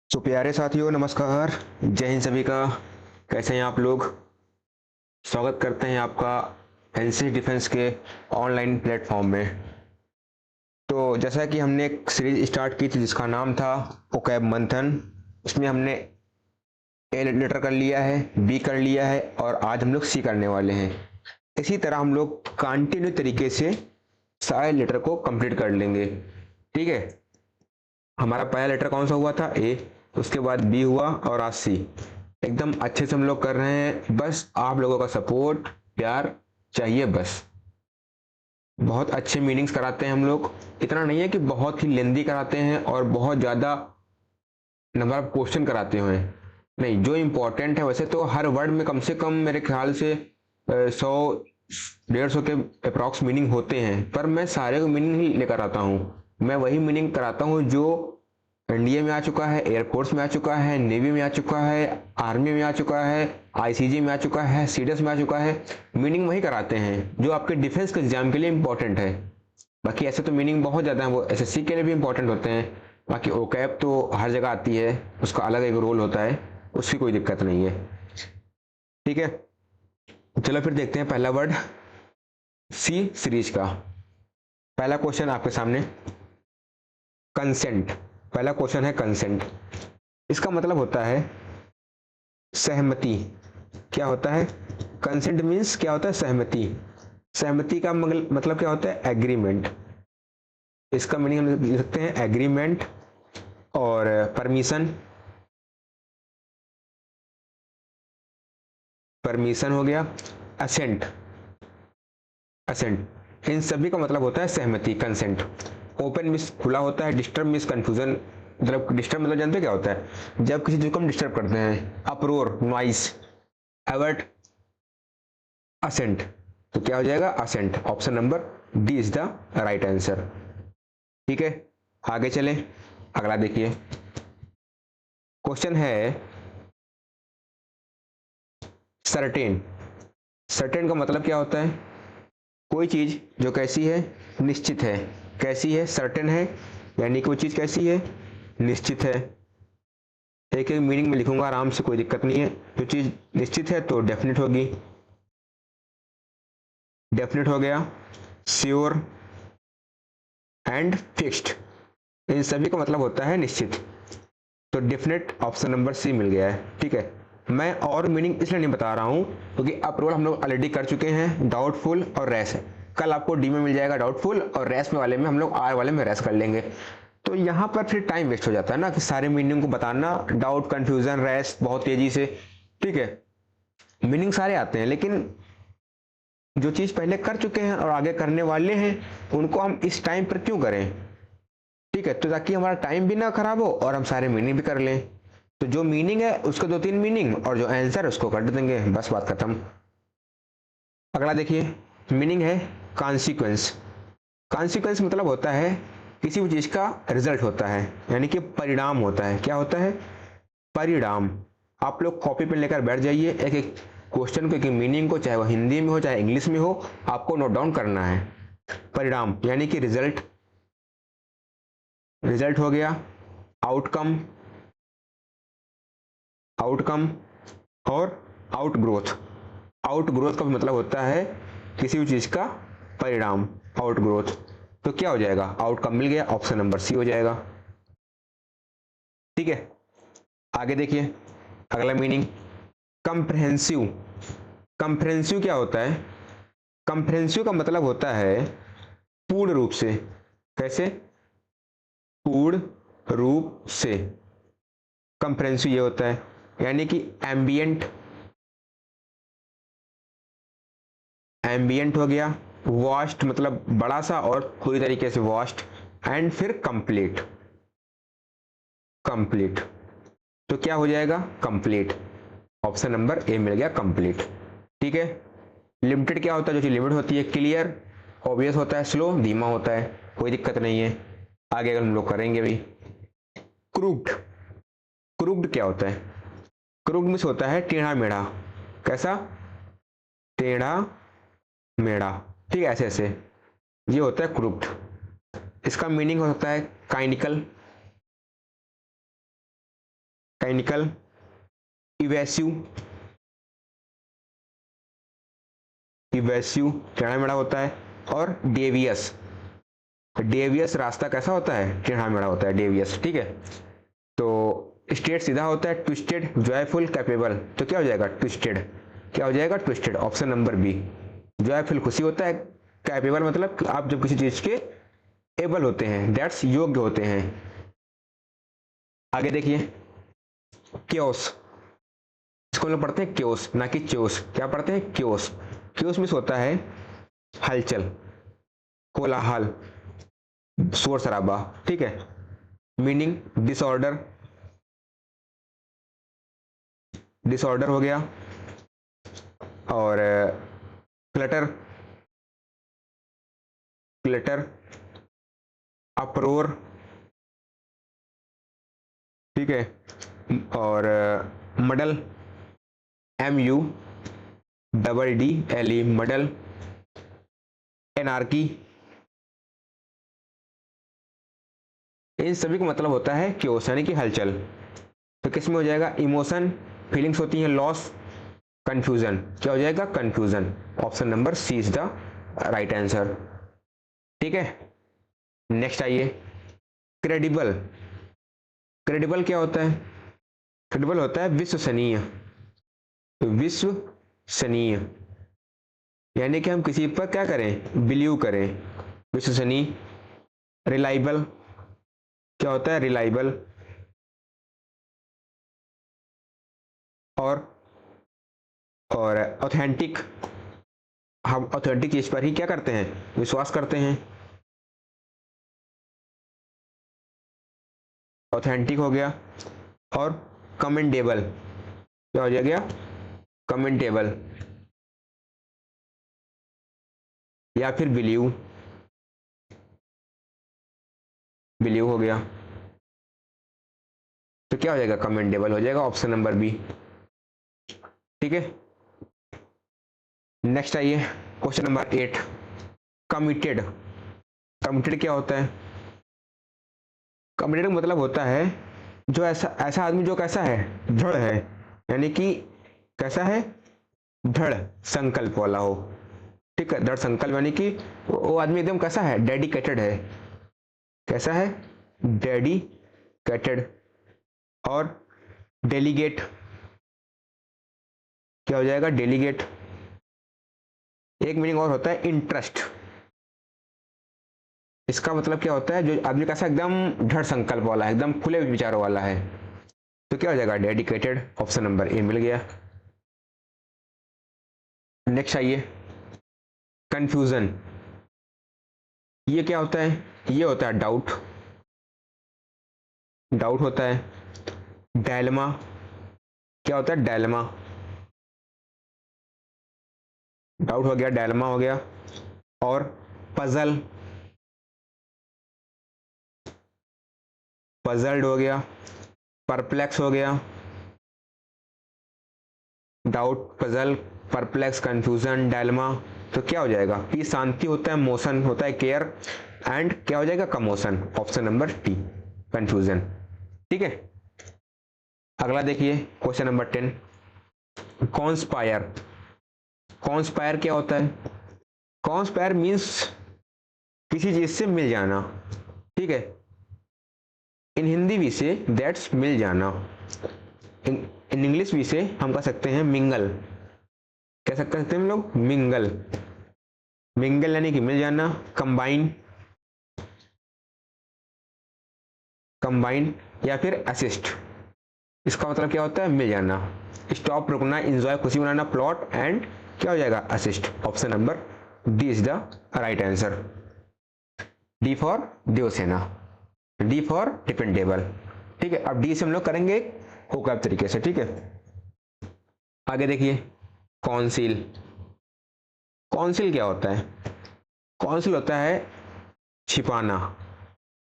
तो प्यारे साथियों, नमस्कार। जय हिंद सभी का। कैसे हैं आप लोग? स्वागत करते हैं आपका एनसीसी डिफेंस के ऑनलाइन प्लेटफॉर्म में। तो जैसा कि हमने एक सीरीज स्टार्ट की थी जिसका नाम था ओकैब मंथन। उसमें हमने ए लेटर कर लिया है, बी कर लिया है और आज हम लोग सी करने वाले हैं। इसी तरह हम लोग कंटिन्यू तरीके से सारे लेटर को कंप्लीट कर लेंगे। ठीक है। हमारा पहला लेटर कौन सा हुआ था? ए। उसके बाद बी हुआ और आज सी। एकदम अच्छे से हम लोग कर रहे हैं, बस आप लोगों का सपोर्ट प्यार चाहिए बस। बहुत अच्छे मीनिंग्स कराते हैं हम लोग। इतना नहीं है कि बहुत ही लेंदी कराते हैं और बहुत ज़्यादा नंबर ऑफ क्वेश्चन कराते हुए। नहीं, जो इम्पोर्टेंट है वैसे तो हर वर्ड में कम से कम मेरे ख्याल से 100 150 के अप्रॉक्स मीनिंग होते हैं, पर मैं सारे को मीनिंग ही लेकर आता हूँ। मैं वही मीनिंग कराता हूँ जो एनडीए में आ चुका है, एयरफोर्स में आ चुका है, नेवी में आ चुका है, आर्मी में आ चुका है, आईसीजी में आ चुका है, सीडीएस में आ चुका है। मीनिंग वही कराते हैं जो आपके डिफेंस के एग्जाम के लिए इंपॉर्टेंट है। बाकी ऐसे तो मीनिंग बहुत ज़्यादा है, वो एसएससी के लिए भी इंपॉर्टेंट होते हैं। बाकी ओकैब तो हर जगह आती है, उसका अलग एक रोल होता है, उसकी कोई दिक्कत नहीं है। ठीक है, चलो फिर देखते हैं पहला वर्ड सी सीरीज का। पहला क्वेश्चन आपके सामने, कंसेंट। पहला क्वेश्चन है कंसेंट। इसका मतलब होता है सहमति। क्या होता है? कंसेंट मीन्स क्या होता है? सहमति। सहमति का मतलब क्या होता है? एग्रीमेंट। इसका मीनिंग हम लिख सकते हैं एग्रीमेंट और परमिशन। परमिशन हो गया। असेंट। असेंट, इन सभी का मतलब होता है सहमति, कंसेंट। ओपन मीन्स खुला होता है, डिस्टर्ब मीन्स कंफ्यूजन। मतलब डिस्टर्ब मतलब जानते क्या होता है? जब किसी चीज को हम डिस्टर्ब करते हैं, अप्रोर, नॉइस। Avert, ascent. तो क्या हो जाएगा? Assent. Option number D is the right answer. ठीक है, आगे चले। अगला देखिए, क्वेश्चन है सर्टेन। सर्टेन का मतलब क्या होता है? कोई चीज जो कैसी है? निश्चित है। कैसी है? सर्टेन है, यानी कोई चीज कैसी है? निश्चित है। एक एक मीनिंग में लिखूंगा आराम से, कोई दिक्कत नहीं है। जो चीज निश्चित है तो डेफिनेट होगी। डेफिनेट हो गया, श्योर एंड फिक्स्ड। इन सभी का मतलब होता है निश्चित। तो डेफिनेट ऑप्शन नंबर सी मिल गया है। ठीक है, मैं और मीनिंग इसलिए नहीं बता रहा हूं क्योंकि अप्रोल हम लोग ऑलरेडी कर चुके हैं, डाउटफुल और रेस। कल आपको डी में मिल जाएगा डाउटफुल, और रेस में वाले में हम लोग आर वाले में रेस कर लेंगे। तो यहाँ पर फिर टाइम वेस्ट हो जाता है ना, कि सारे मीनिंग को बताना, डाउट, कंफ्यूजन, रेस बहुत तेजी से। ठीक है, मीनिंग सारे आते हैं, लेकिन जो चीज पहले कर चुके हैं और आगे करने वाले हैं उनको हम इस टाइम पर क्यों करें? ठीक है, तो ताकि हमारा टाइम भी ना खराब हो और हम सारे मीनिंग भी कर लें। तो जो मीनिंग है उसके दो तीन मीनिंग और जो आंसर उसको कर देंगे, बस बात खत्म। अगला देखिए, मीनिंग है कॉन्सिक्वेंस। कॉन्सिक्वेंस मतलब होता है किसी भी चीज का रिजल्ट होता है, यानी कि परिणाम होता है। क्या होता है? परिणाम। आप लोग कॉपी पेन लेकर बैठ जाइए, एक एक क्वेश्चन को, एक मीनिंग को, चाहे वो हिंदी में हो चाहे इंग्लिश में हो, आपको नोट डाउन करना है। परिणाम यानी कि रिजल्ट। रिजल्ट हो गया, आउटकम। आउटकम और आउट ग्रोथ। आउट ग्रोथ का मतलब होता है किसी भी चीज का परिणाम, आउट ग्रोथ। तो क्या हो जाएगा? आउटकम मिल गया, ऑप्शन नंबर सी हो जाएगा। ठीक है, आगे देखिए, अगला मीनिंग कंप्रहेंसिव। कंप्रहेंसिव क्या होता है? कंप्रहेंसिव का मतलब होता है पूर्ण रूप से। कैसे? पूर्ण रूप से। कंप्रहेंसिव ये होता है, यानी कि एम्बियंट। एम्बियंट हो गया, वास्ट मतलब बड़ा सा और पूरी तरीके से वास्ट, एंड फिर कंप्लीट। कंप्लीट, तो क्या हो जाएगा? कंप्लीट। ऑप्शन नंबर ए मिल गया, कंप्लीट। ठीक है, लिमिटेड क्या होता है? जो चीज लिमिट होती है। क्लियर, ऑब्वियस होता है। स्लो, धीमा होता है। कोई दिक्कत नहीं है, आगे अगर हम लोग करेंगे भी। क्रूप्ड। क्रूप्ड क्या होता है? क्रूप्ड मीन्स होता है टेढ़ा मेढ़ा। कैसा? टेढ़ा मेढ़ा। ठीक है, ऐसे ऐसे ये होता है क्रूप्ड। इसका मीनिंग हो सकता है काइनिकल। टेक्निकल, इवेसिव, इवेसिव टेढ़ा मेढ़ा होता है, और डेवियस, डेवियस रास्ता कैसा होता है, टेढ़ा मेढ़ा होता है, डेवियस, ठीक है। तो स्टेट सीधा होता है, ट्विस्टेड, जॉयफुल, कैपेबल, तो क्या हो जाएगा ट्विस्टेड, क्या हो जाएगा twisted, option number B. Joyful खुशी होता है, कैपेबल मतलब आप जब किसी चीज के एबल होते हैं, दैट्स योग्य होते हैं। आगे देखिए, क्योस, इसको हम लोग पढ़ते हैं क्योस, ना कि चोस, क्या पढ़ते हैं क्योस। क्योस मिस होता है हलचल, कोलाहल, शोर शराबा, ठीक है। मीनिंग डिसऑर्डर, डिसऑर्डर हो गया, और क्लटर, क्लटर, अप्रोर, ठीक है, और मडल, MUDDLE, मडल, एनार्की, इन सभी का मतलब होता है क्योस यानी कि हलचल। तो किस में हो जाएगा, इमोशन, फीलिंग्स होती हैं, लॉस, कंफ्यूजन, क्या हो जाएगा confusion, option number C is the right answer, ठीक है। नेक्स्ट आइए, क्रेडिबल, क्रेडिबल क्या होता है, क्रेडिबल होता है विश्वसनीय, विश्वसनीय यानी कि हम किसी पर क्या करें, बिलीव करें, विश्वसनीय। रिलायबल क्या होता है, रिलायबल, और ऑथेंटिक, हम ऑथेंटिक चीज पर ही क्या करते हैं, विश्वास करते हैं। ऑथेंटिक हो गया, और कमेंडेबल, क्या हो जाएगा, कमेंडेबल, या फिर बिलीव, बिलीव हो गया, तो क्या हो जाएगा कमेंडेबल हो जाएगा, ऑप्शन नंबर बी, ठीक है। नेक्स्ट आइए, क्वेश्चन नंबर 8, कमिटेड, कमिटेड क्या होता है, कमिटेड का मतलब होता है जो ऐसा ऐसा आदमी जो कैसा है, दृढ़ है, यानी कि कैसा है, दृढ़ संकल्प वाला हो, ठीक है, दृढ़ संकल्प यानी कि वो आदमी एकदम कैसा है, डेडिकेटेड है, कैसा है, डेडिकेटेड। और डेलीगेट क्या हो जाएगा, डेलीगेट, एक मीनिंग और होता है इंटरेस्ट, इसका मतलब क्या होता है, जो आदमी कैसा एकदम दृढ़ संकल्प वाला है, एकदम खुले विचारों वाला है, तो क्या हो जाएगा डेडिकेटेड, ऑप्शन नंबर ए मिल गया। नेक्स्ट आइए, कंफ्यूजन, ये क्या होता है, ये होता है डाउट, डाउट होता है। डायलेमा क्या होता है, डायलेमा, डाउट हो गया, डायलेमा हो गया। और पजल, पजल्ड हो गया, परप्लेक्स हो गया, doubt, puzzle, perplex, confusion, dilemma, तो क्या हो जाएगा, पी शांति होता है, मोशन होता है केयर, एंड क्या हो जाएगा commotion, option number T confusion, ठीक है। अगला देखिए, क्वेश्चन नंबर 10, कॉन्स्पायर, कॉन्स्पायर क्या होता है, कॉन्स्पायर मीन्स किसी चीज से मिल जाना, ठीक है। इन हिंदी वी से दैट्स मिल जाना, इन इंग्लिश वी से हम कह सकते हैं मिंगल, कह सकते हैं हम लोग मिंगल, मिंगल यानी कि मिल जाना। कंबाइन, कंबाइन या फिर असिस्ट, इसका मतलब क्या होता है, मिल जाना। स्टॉप रुकना, एंजॉय खुशी मनाना, प्लॉट, एंड क्या हो जाएगा assist, option number D is the right answer, D for Devsena, D for dependable, ठीक है। अब डी से हम लोग करेंगे हुकअप तरीके से, ठीक है। आगे देखिए, काउंसिल, काउंसिल क्या होता है, काउंसिल होता है छिपाना,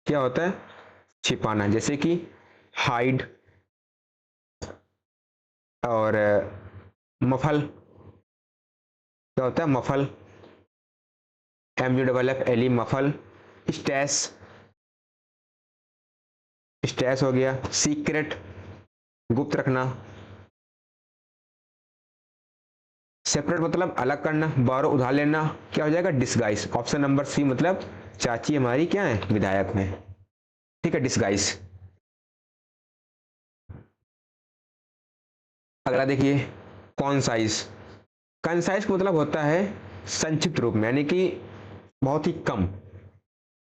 क्या होता है, छिपाना, जैसे कि हाइड, और मफल, क्या होता है muffle, MUFFLE, muffle. Stash, stash हो गया। सीक्रेट, गुप्त रखना। सेपरेट मतलब अलग करना। बारो उधार लेना, क्या हो जाएगा? डिस्गाइज। ऑप्शन नंबर सी मतलब चाची हमारी क्या है? विधायक में। ठीक है, डिस्गाइज। अगला देखिए, कॉन्साइज। कंसाइज का मतलब होता है संक्षिप्त रूप में, यानी कि बहुत ही कम।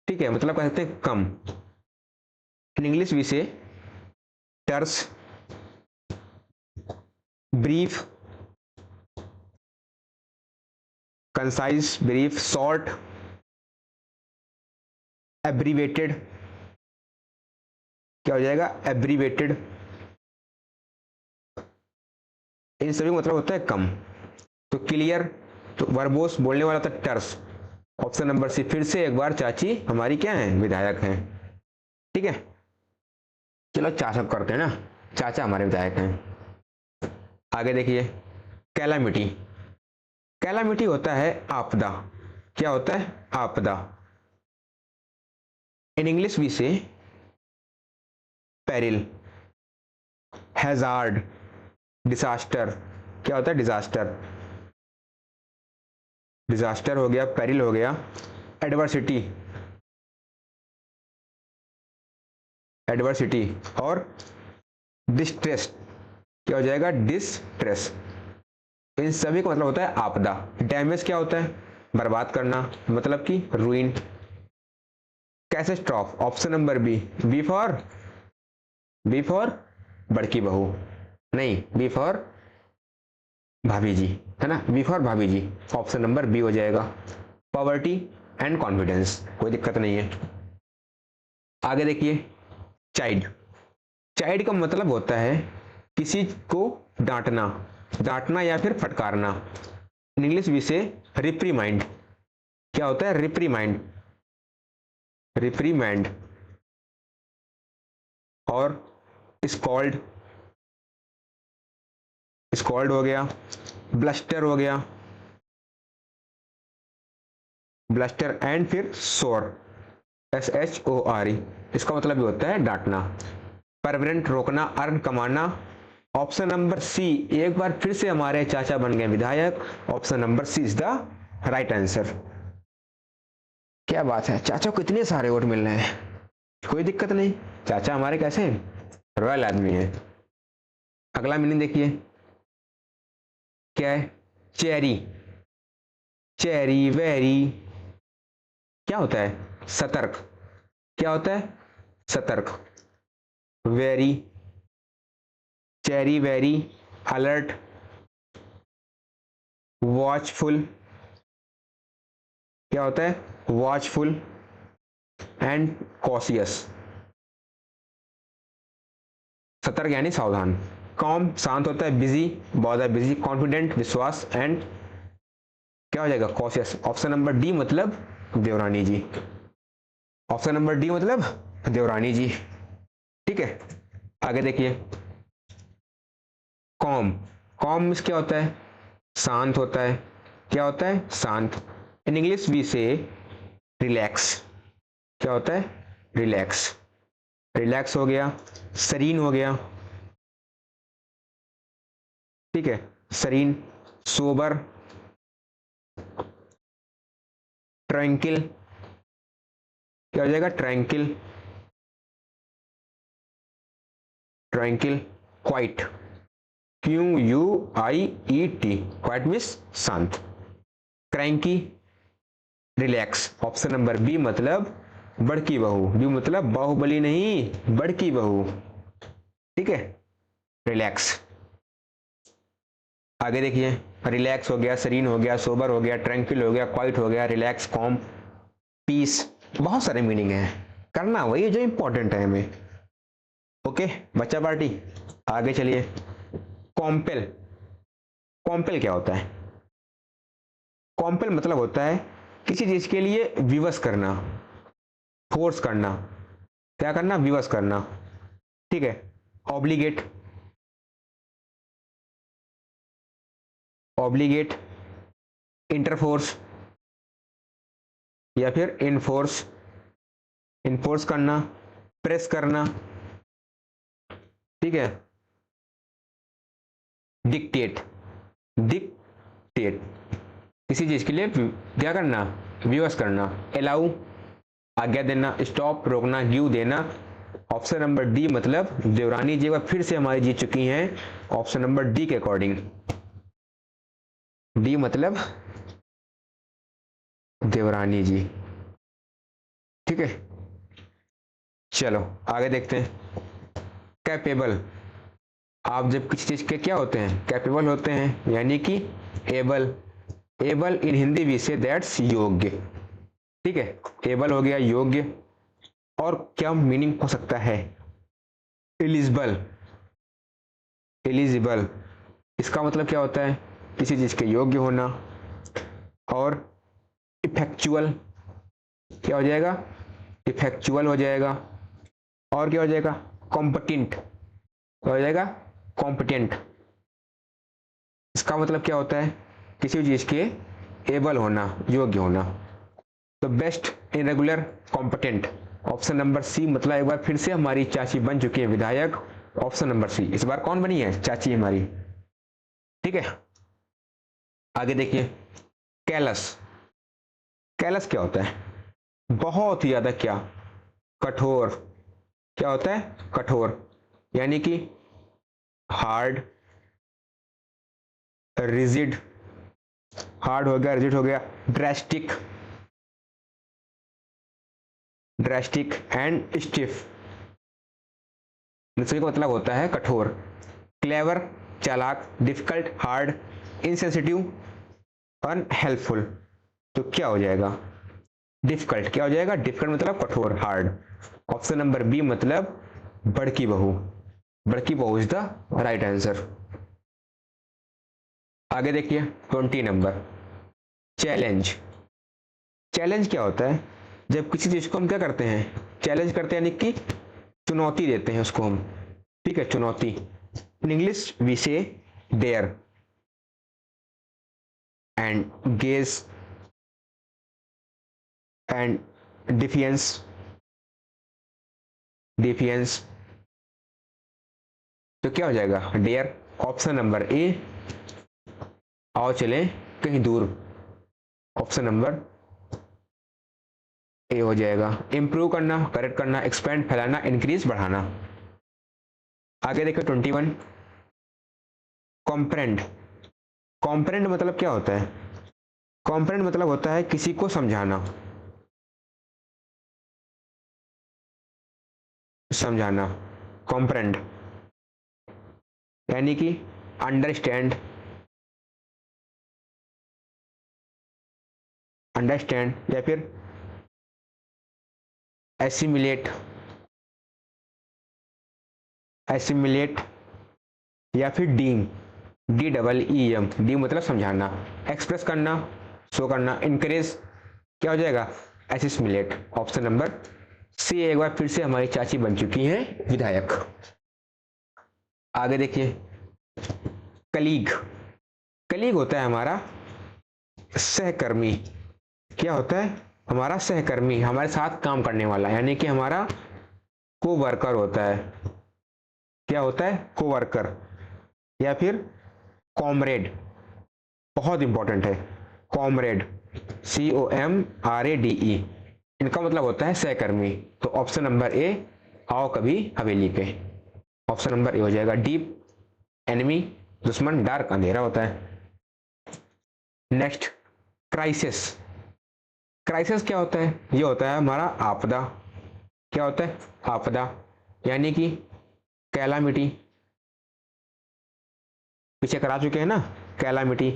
ठीक है, मतलब कह सकते हैं कम। इन English we say terse, brief, concise, brief, short, abbreviated. क्या हो जाएगा? एब्रीवेटेड। इन सभी का मतलब होता है कम। तो क्लियर, तो वर्बोस बोलने वाला था टर्स। ऑप्शन नंबर सी फिर से एक बार चाची हमारी क्या है? विधायक हैं। ठीक है, चलो चाचा करते हैं ना, चाचा हमारे विधायक हैं। आगे देखिए, कैलामिटी। कैलामिटी होता है आपदा। क्या होता है? आपदा। इन इंग्लिश वी से पेरिल, हैजार्ड, डिसास्टर। क्या होता है? डिजास्टर। डिजास्टर हो गया, पेरिल हो गया। Adversity, adversity. और डिस्ट्रेस। क्या हो जाएगा? डिस्ट्रेस। इन सभी का मतलब होता है आपदा। डैमेज क्या होता है? बर्बाद करना, मतलब कि ruin. Catastrophe, option number B. B for, B for बड़की बहू, नहीं, बी फॉर भाभी जी, है ना? बी फॉर भाभी जी। ऑप्शन नंबर बी हो जाएगा। पॉवर्टी एंड कॉन्फिडेंस, कोई दिक्कत नहीं है। आगे देखिए, चाइल्ड। चाइल्ड का मतलब होता है किसी को डांटना, डांटना या फिर फटकारना। इन इंग्लिश वी से रिप्रीमाइंड। क्या होता है? रिप्रीमाइंड, रिप्रीमाइंड। और स्कॉल्ड, स्कॉल्ड हो गया। ब्लस्टर हो गया, ब्लस्टर। एंड फिर शोर, SHORE। इसका मतलब भी होता है डांटना। परमानेंट रोकना, अर्न कमाना। ऑप्शन नंबर सी, एक बार फिर से हमारे चाचा बन गए विधायक। Option number C is the right answer. क्या बात है, चाचा को इतने सारे वोट मिल रहे हैं, कोई दिक्कत नहीं। चाचा हमारे कैसे रॉयल आदमी है। अगला मीनिंग देखिए, क्या है? Cherry, cherry very. क्या होता है? सतर्क। क्या होता है? सतर्क। Very, cherry very, alert, watchful. क्या होता है? Watchful and cautious. सतर्क यानी सावधान। कॉम शांत होता है, बिजी बहुत ज्यादा बिजी, कॉन्फिडेंट विश्वास, एंड क्या हो जाएगा? कॉशियस। ऑप्शन नंबर डी मतलब देवरानी जी। ऑप्शन नंबर डी मतलब देवरानी जी। ठीक है, आगे देखिए, कॉम। कॉम क्या होता है? शांत होता है। क्या होता है? शांत। इन इंग्लिश वी से रिलैक्स। क्या होता है? रिलैक्स। रिलैक्स हो गया, सरीन हो गया। ठीक है, सरीन, सोबर, ट्रैंकिल। क्या हो जाएगा? Tranquil, tranquil. Quiet, QUIET, quiet means शांत। Cranky, relax. Option number B मतलब बड़की बहू। बी मतलब बाहुबली नहीं, बड़की बहू। ठीक है, रिलैक्स। आगे देखिए, रिलैक्स हो गया, सरीन हो गया, सोबर हो गया, ट्रैंक्विल हो गया, क्वाइट हो गया, रिलैक्स, कॉम, पीस। बहुत सारे मीनिंग है, करना वही जो इंपॉर्टेंट है हमें। ओके बच्चा पार्टी, आगे चलिए। कॉम्पेल। कॉम्पेल क्या होता है? कॉम्पेल मतलब होता है किसी चीज के लिए विवश करना, फोर्स करना। क्या करना? विवश करना। ठीक है, ऑब्लिगेट, ऑब्लिगेट, इंटरफोर्स या फिर इनफोर्स। इनफोर्स करना, प्रेस करना। ठीक है, डिक्टेट, डिक्टेट किसी चीज के लिए क्या करना, विवश करना। अलाउ आज्ञा देना, स्टॉप रोकना, गिव देना। ऑप्शन नंबर डी मतलब देवरानी जी एक बार फिर से हमारी जीत चुकी हैं ऑप्शन नंबर डी के अकॉर्डिंग। डी मतलब देवरानी जी। ठीक है, चलो आगे देखते हैं। कैपेबल, आप जब किसी चीज के क्या होते हैं, कैपेबल होते हैं, यानी कि able. Able in Hindi we say that's योग्य। ठीक है, एबल हो गया योग्य। और क्या मीनिंग हो सकता है, एलिजिबल, एलिजिबल इसका मतलब क्या होता है, किसी चीज के योग्य होना। और इफेक्चुअल क्या हो जाएगा, इफेक्चुअल हो जाएगा। और क्या हो जाएगा, कॉम्पिटेंट, क्या हो जाएगा, कॉम्पिटेंट। इसका मतलब क्या होता है, किसी चीज के एबल होना, योग्य होना। तो best, irregular, competent. Option number C मतलब एक बार फिर से हमारी चाची बन चुकी है विधायक। ऑप्शन नंबर सी, इस बार कौन बनी है, चाची हमारी। ठीक है, आगे देखिए। कैलस, कैलस क्या होता है, बहुत ही ज्यादा क्या, कठोर। क्या होता है, कठोर, यानी कि हार्ड, रिजिड, हार्ड हो गया, रिजिड हो गया, ड्रेस्टिक, ड्रेस्टिक एंड स्टिफ। का मतलब होता है कठोर। क्लेवर चालाक, डिफिकल्ट हार्ड, इनसेंसिटिव अनहेल्पफुल। तो क्या हो जाएगा, डिफिकल्ट। क्या हो जाएगा, डिफिकल्ट मतलब कठोर, हार्ड। ऑप्शन नंबर बी मतलब बड़की बहू, बड़की बहू इज द राइट आंसर। आगे देखिए 20 नंबर, चैलेंज। चैलेंज क्या होता है, जब किसी चीज को हम क्या करते हैं, चैलेंज करते हैं, यानी कि चुनौती देते हैं उसको हम। ठीक है, चुनौती। इन इंग्लिश वी से डेयर एंड गेज एंड डिफियंस, डिफियंस। तो क्या हो जाएगा, डेयर। ऑप्शन नंबर ए, आओ चलें कहीं दूर। ऑप्शन नंबर ए हो जाएगा। इंप्रूव करना, करेक्ट करना, एक्सपेंड फैलाना, इंक्रीज बढ़ाना। आगे देखो 21, कॉम्प्रेंड। कॉम्प्रेंड मतलब क्या होता है, कॉम्प्रेंड मतलब होता है किसी को समझाना, समझाना। कॉम्प्रेंड यानी कि अंडरस्टैंड, अंडरस्टैंड या फिर एसिमिलेट, एसिमिलेट या फिर deem, D double E M, D मतलब समझाना, एक्सप्रेस करना, शो करना, इनकरेज। क्या हो जाएगा, एसिमिलेट। ऑप्शन नंबर सी एक बार फिर से हमारी चाची बन चुकी हैं विधायक। आगे देखिए, कलीग। कलीग होता है हमारा सहकर्मी। क्या होता है, हमारा सहकर्मी, हमारे साथ काम करने वाला, यानी कि हमारा को वर्कर होता है। क्या होता है, को वर्कर या फिर कॉमरेड, बहुत इंपॉर्टेंट है, कॉमरेड, COMRADE। इनका मतलब होता है सहकर्मी। तो ऑप्शन नंबर ए, आओ कभी हवेली पे। ऑप्शन नंबर ए हो जाएगा। डीप एनिमी, दुश्मन, डार्क अंधेरा होता है। Next, crisis. क्राइसिस क्या होता है, ये होता है हमारा आपदा। क्या होता है, आपदा, यानी कि कैलामिटी, पीछे करा चुके हैं ना, कैलामिटी,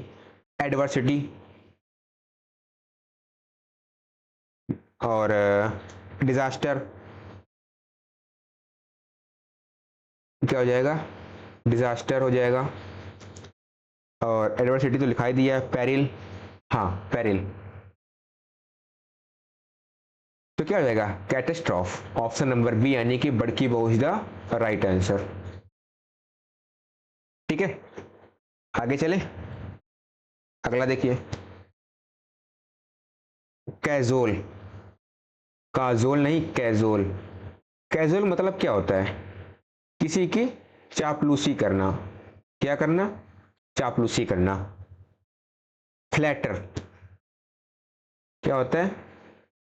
एडवर्सिटी और डिजास्टर। क्या हो जाएगा, डिजास्टर हो जाएगा। और एडवर्सिटी तो लिखाई दिया है, पेरिल, हाँ पेरिल। तो क्या हो जाएगा, कैटेस्ट्रॉफ। ऑप्शन नंबर बी यानी कि बड़की बहू इज द राइट आंसर। ठीक है, आगे चले, अगला देखिए। कैजोल, काजोल नहीं, कैजोल। कैजुअल मतलब क्या होता है, किसी की चापलूसी करना। क्या करना, चापलूसी करना। फ्लैटर क्या होता है?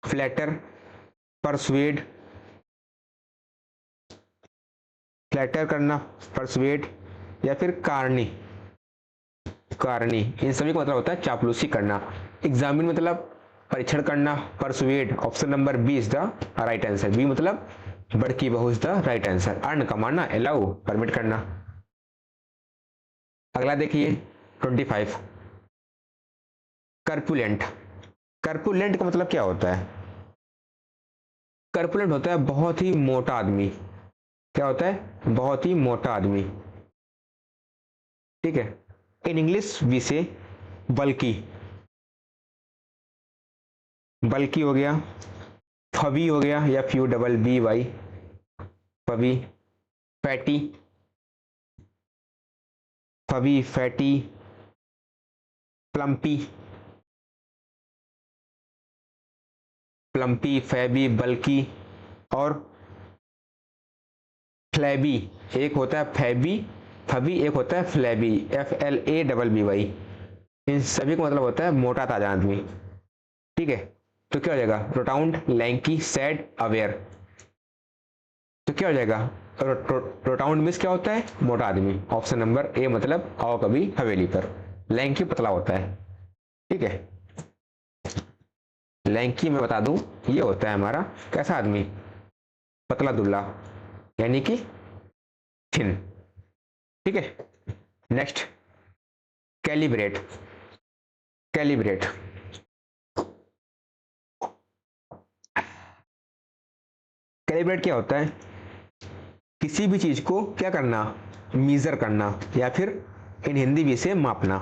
फ्लैटर, परसुएड, फ्लैटर करना, परसुएड या फिर कारनी, कारनी, इन सभी का मतलब होता है चापलूसी करना। एग्जामिन मतलब परीक्षण करना। Persuade option number B is the right answer. B मतलब बड़की बहू is the right answer. Earn कमाना, अलाउ परमिट करना। अगला देखिए 25, कर्पुलेंट। कर्पुलेंट का मतलब क्या होता है? कर्पुलेंट होता है बहुत ही मोटा आदमी। क्या होता है? बहुत ही मोटा आदमी। ठीक है। इन इंग्लिश वी से बल्कि, बल्कि हो गया, फवी हो गया, F U double B Y, fubby, fatty, fubby, fatty, plumpy, plumpy, फैबी, बल्कि और फ्लैबी। एक होता है फैबी, फबी, एक होता है flabby, F L A double B Y. इन सभी का मतलब होता है मोटा ताजा आदमी। ठीक है। तो क्या हो जाएगा? रोटाउंड, लैंकी, सैड, अवेयर। तो क्या हो जाएगा? रोटाउंड मीन्स क्या होता है? मोटा आदमी। ऑप्शन नंबर ए मतलब आओ कभी हवेली पर। लैंकी पतला होता है। ठीक है। लैंकी मैं बता दूं, ये होता है हमारा कैसा आदमी? पतला दुल्ला, यानी कि थिन। ठीक है। Next, calibrate. कैलिब्रेट, कैलिब्रेट क्या होता है? किसी भी चीज को क्या करना? मीजर करना, या फिर इन हिंदी भी से मापना,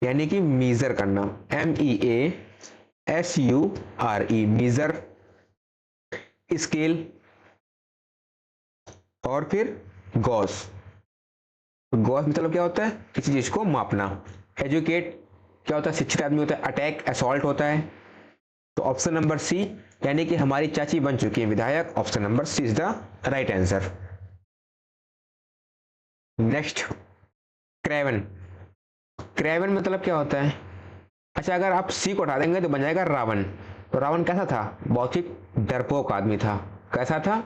यानी कि मीजर करना। MEASURE, मीजर, स्केल और फिर गॉस। गॉस मतलब क्या होता है? किसी चीज को मापना। एजुकेट क्या होता है? शिक्षित आदमी होता है। अटैक, असॉल्ट होता है। तो ऑप्शन नंबर सी, यानी कि हमारी चाची बन चुकी है विधायक, option number C is the right answer. Next, craven. Craven मतलब क्या होता है? अच्छा, अगर आप सी को हटा देंगे तो बन जाएगा रावण। तो रावण कैसा था? बहुत ही डरपोक आदमी था। कैसा था?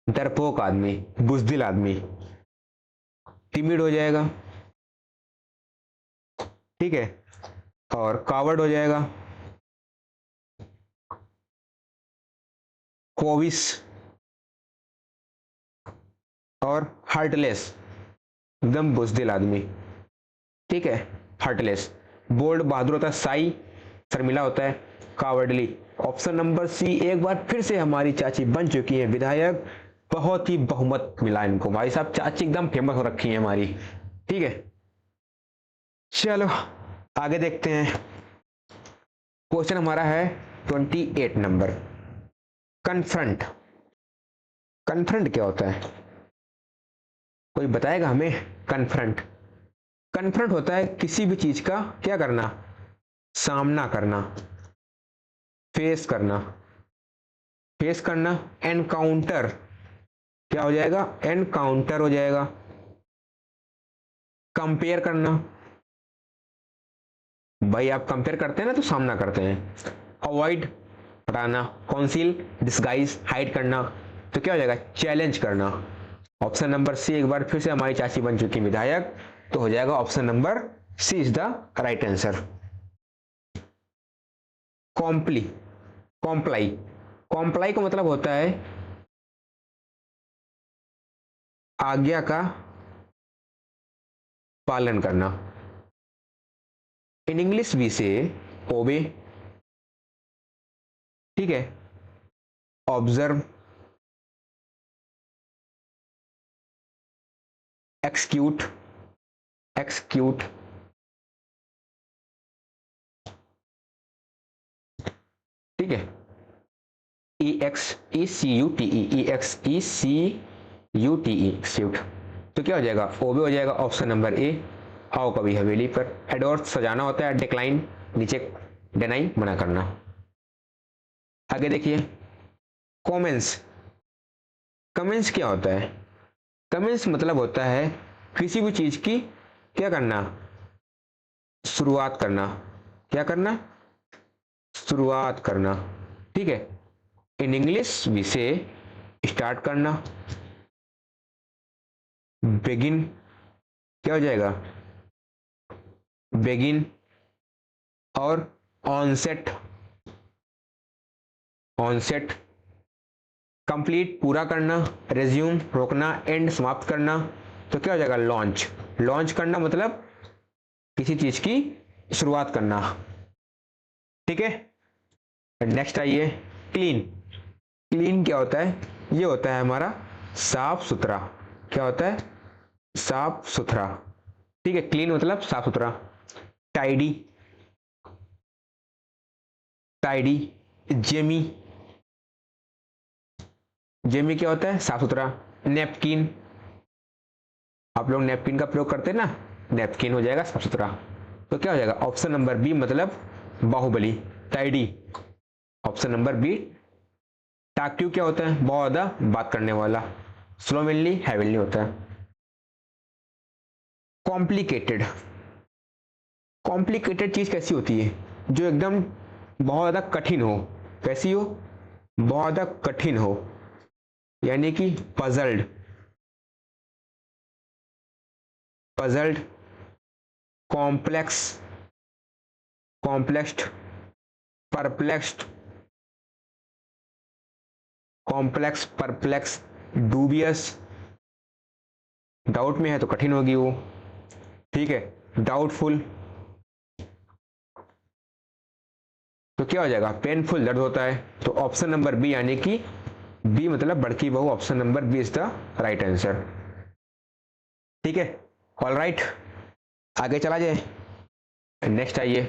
डरपोक आदमी, बुजदिल आदमी, टिमिड हो जाएगा। ठीक है। और कावर्ड हो जाएगा, कोविस और हार्टलेस, एकदम बुजदिल आदमी। ठीक है। हार्टलेस। बोल्ड बहादुर होता है। साई शर्मिला होता है। कावर्डली। ऑप्शन नंबर सी एक बार फिर से हमारी चाची बन चुकी है विधायक। बहुत ही बहुमत मिला इनको। भाई साहब चाची एकदम फेमस हो रखी है हमारी। ठीक है। चलो आगे देखते हैं। क्वेश्चन हमारा है 28 नंबर, कन्फ्रंट। कन्फ्रंट क्या होता है? कोई बताएगा हमें? कन्फ्रंट, कन्फ्रंट होता है किसी भी चीज का क्या करना? सामना करना, फेस करना। फेस करना। एनकाउंटर क्या हो जाएगा? एनकाउंटर हो जाएगा। कंपेयर करना, भाई आप कंपेयर करते हैं ना तो सामना करते हैं। अवॉइड हटाना। कॉन्सील डिस्गाइज हाइड करना। तो क्या हो जाएगा? चैलेंज करना। ऑप्शन नंबर सी एक बार फिर से हमारी चाची बन चुकी विधायक, तो हो जाएगा option number C is the right answer. Comply, comply, comply का मतलब होता है आज्ञा का पालन करना। इन इंग्लिश वी से ओबे। ठीक है। Observe, execute, execute. ठीक है। EXECUTE, execute. तो क्या हो जाएगा? ओबे हो जाएगा ऑप्शन नंबर ए। आओ कभी हवेली पर। एडोर सजाना होता है। डिक्लाइन नीचे, डिनाई मना करना। आगे देखिए, कमेंट्स। कमेंट्स क्या होता है? कमेंट्स मतलब होता है किसी भी चीज की क्या करना, शुरुआत करना। क्या करना, शुरुआत करना। ठीक है। इन इंग्लिश वी से स्टार्ट करना। बिगिन क्या हो जाएगा, बिगिन। और ऑनसेट, ऑनसेट कंप्लीट पूरा करना, रेज्यूम रोकना, एंड समाप्त करना। तो क्या हो जाएगा, लॉन्च। लॉन्च करना मतलब किसी चीज की शुरुआत करना। ठीक है। नेक्स्ट आइए, क्लीन। क्लीन क्या होता है, ये होता है हमारा साफ सुथरा। क्या होता है, साफ सुथरा। ठीक है, क्लीन मतलब साफ सुथरा। Tidy, tidy. जेमी, जेमी क्या होता है, साफ सुथरा। नेपकिन, आप लोग नेपकिन का प्रयोग करते हैं ना, नेपकिन हो जाएगा साफ सुथरा। तो क्या हो जाएगा, ऑप्शन नंबर बी मतलब Baahubali, tidy. Option number B. टाक्यू क्या होता है, बहुत ज्यादा बात करने वाला। स्लोवेनली हैविली होता है। कॉम्प्लिकेटेड, कॉम्प्लिकेटेड चीज कैसी होती है, जो एकदम बहुत ज्यादा कठिन हो। कैसी हो, बहुत ज्यादा कठिन हो, यानी कि puzzled, puzzled. Complex, complexed, perplexed, complex, perplex. Dubious, doubt में है तो कठिन होगी वो। ठीक है। डाउटफुल, तो क्या हो जाएगा, पेनफुल, दर्द होता है। तो ऑप्शन नंबर बी यानी कि बी मतलब बड़की बहू, option number B is the right answer. ठीक है, ऑल राइट, आगे चला जाए। नेक्स्ट आइए,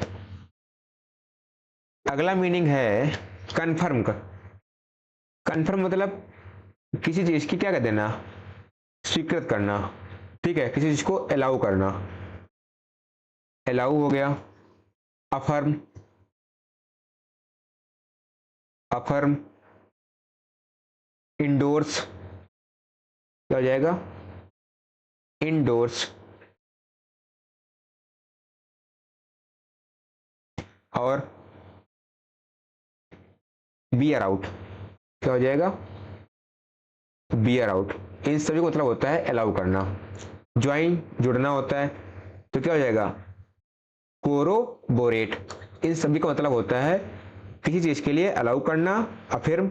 अगला मीनिंग है कन्फर्म का। कन्फर्म मतलब किसी चीज की क्या कर देना, स्वीकृत करना। ठीक है, किसी चीज को अलाउ करना। अलाउ हो गया। Affirm, affirm. इंडोर्स क्या हो जाएगा, इंडोर्स। और बियर आउट क्या हो जाएगा, बियर आउट। इन सभी को मतलब होता है अलाउ करना। ज्वाइन जुड़ना होता है, तो क्या हो जाएगा, कोरोबोरेट। इन सभी का मतलब होता है किसी चीज के लिए अलाउ करना, अफर्म,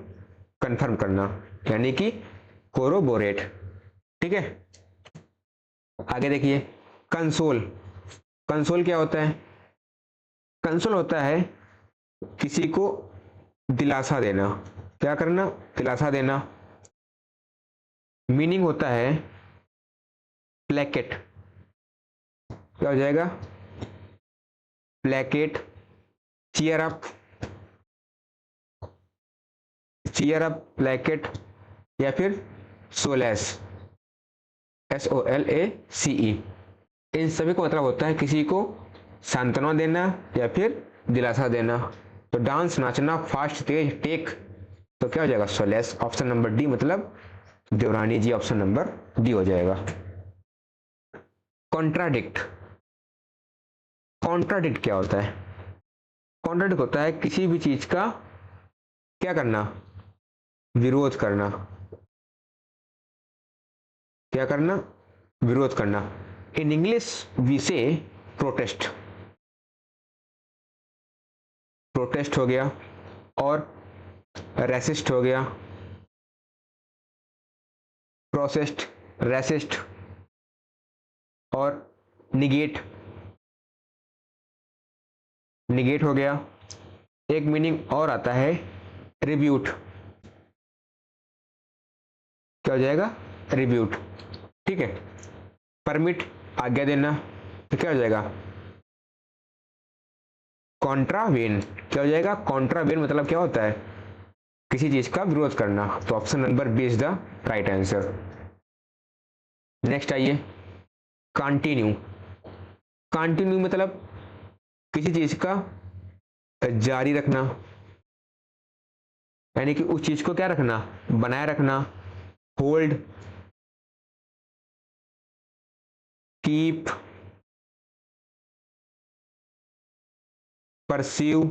कंफर्म करना, यानी कि कोरोबोरेट। ठीक है, आगे देखिए, कंसोल। कंसोल क्या होता है, कंसोल होता है किसी को दिलासा देना। क्या करना, दिलासा देना। मीनिंग होता है प्लेकेट। क्या हो जाएगा, placate. Cheer up, cheer up, placate. या फिर सोलेस, SOLACE। इन सभी को मतलब होता है किसी को सांत्वना देना या फिर दिलासा देना। तो डांस, नाचना, फास्ट, तेज, टेक। तो क्या हो जाएगा, सोलेस। ऑप्शन नंबर डी मतलब देवरानी जी, ऑप्शन नंबर डी हो जाएगा। कॉन्ट्राडिक्ट, कॉन्ट्राडिक्ट क्या होता है, कॉन्ट्राडिक्ट होता है किसी भी चीज का क्या करना, विरोध करना। क्या करना, विरोध करना। इन इंग्लिश वी से प्रोटेस्ट, प्रोटेस्ट हो गया। और रेसिस्ट हो गया, प्रोसेस्ट, रेसिस्ट। और निगेट, निगेट हो गया। एक मीनिंग और आता है रिब्यूट। क्या हो जाएगा, रिब्यूट। ठीक है। परमिट, आज्ञा देना। तो क्या हो जाएगा, कॉन्ट्रावेन। क्या हो जाएगा, कॉन्ट्रावेन मतलब क्या होता है, किसी चीज का विरोध करना। तो option number B is the right answer. Next आइए, कंटिन्यू। कंटिन्यू मतलब किसी चीज का जारी रखना, यानी कि उस चीज को क्या रखना, बनाए रखना। होल्ड, कीप, परसीव,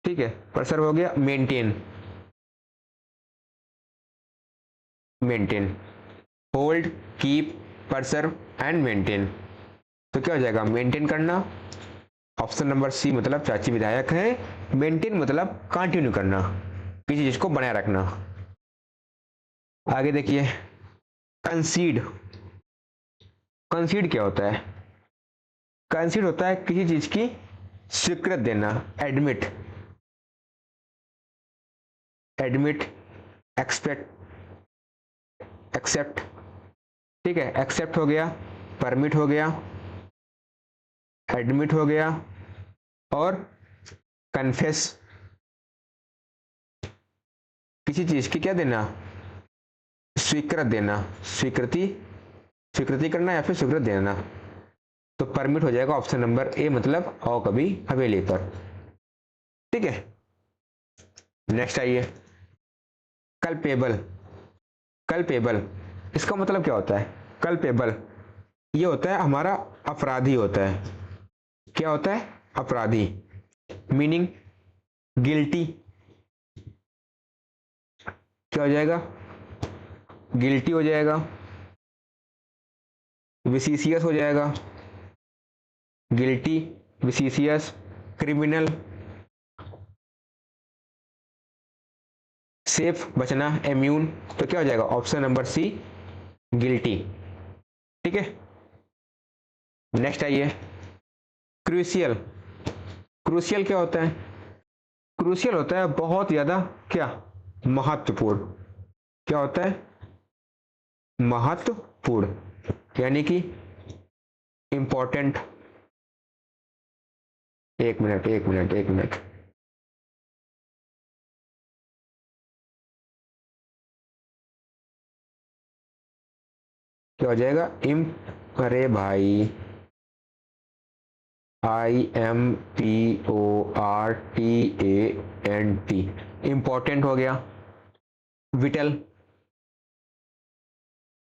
ठीक है, परसर्व हो गया, maintain, maintain, hold, keep, preserve and maintain. तो क्या हो जाएगा, मेंटेन करना, ऑप्शन नंबर सी मतलब चाची विधायक है, मेंटेन मतलब कंटिन्यू करना, किसी चीज को बनाए रखना। आगे देखिए, कंसीड, कंसीड क्या होता है, कंसीड होता है किसी चीज की स्वीकृत देना, एडमिट, एडमिट, एक्सपेक्ट, एक्सेप्ट, ठीक है, एक्सेप्ट हो गया, परमिट हो गया, एडमिट हो गया, और कन्फेस, किसी चीज की क्या देना, स्वीकृत देना, स्वीकृति, स्वीकृति करना या फिर स्वीकृत देना। तो परमिट हो जाएगा ऑप्शन नंबर ए मतलब आओ कभी हवेली पर, ठीक है। नेक्स्ट आइए, कल्पेबल, कल्पेबल इसका मतलब क्या होता है, कल्पेबल ये होता है हमारा अपराधी होता है, क्या होता है, अपराधी, मीनिंग गिल्टी, क्या हो जाएगा, गिल्टी हो जाएगा, विसीसियस हो जाएगा, गिल्टी, विसीसियस, क्रिमिनल, सेफ बचना, इम्यून। तो क्या हो जाएगा ऑप्शन नंबर सी गिल्टी, ठीक है। नेक्स्ट आइए, क्रूशियल, क्रूशियल क्या होता है, क्रूशियल होता है बहुत ज्यादा क्या, महत्वपूर्ण, क्या होता है, महत्वपूर्ण, यानी कि इंपॉर्टेंट, एक मिनट एक मिनट एक मिनट, क्या हो जाएगा, इम, अरे भाई, IMPORTANT, इंपॉर्टेंट हो गया, विटल,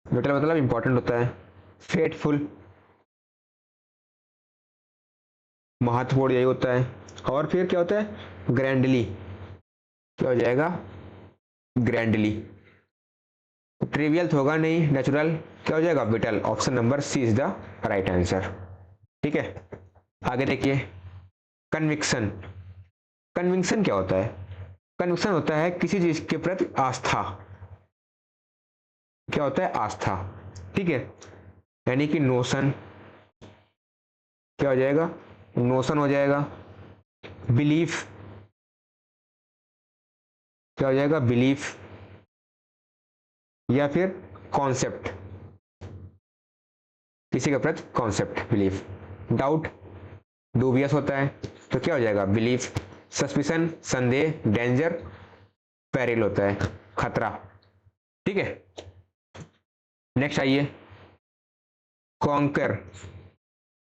विटल मतलब इंपॉर्टेंट होता है, फेटफुल महत्वपूर्ण यही होता है, और फिर क्या होता है, ग्रैंडली, क्या हो जाएगा, ग्रैंडली, ट्रिवियल तो होगा नहीं, नेचुरल, क्या हो जाएगा, vital, option number C is the right answer, ठीक है। आगे देखिए, कन्विक्शन, कन्विक्शन क्या होता है, कन्विक्शन होता है किसी चीज के प्रति आस्था, क्या होता है, आस्था, ठीक है, यानी कि नोशन, क्या हो जाएगा, नोशन हो जाएगा, बिलीफ, क्या हो जाएगा, बिलीफ, या फिर कॉन्सेप्ट, किसी के प्रति कॉन्सेप्ट, बिलीफ, डाउट, डूबियस होता है, तो क्या हो जाएगा, बिलीफ, सस्पिशन, संदेह, डेंजर, पेरिल होता है, खतरा, ठीक है। नेक्स्ट आइए, कॉन्कर,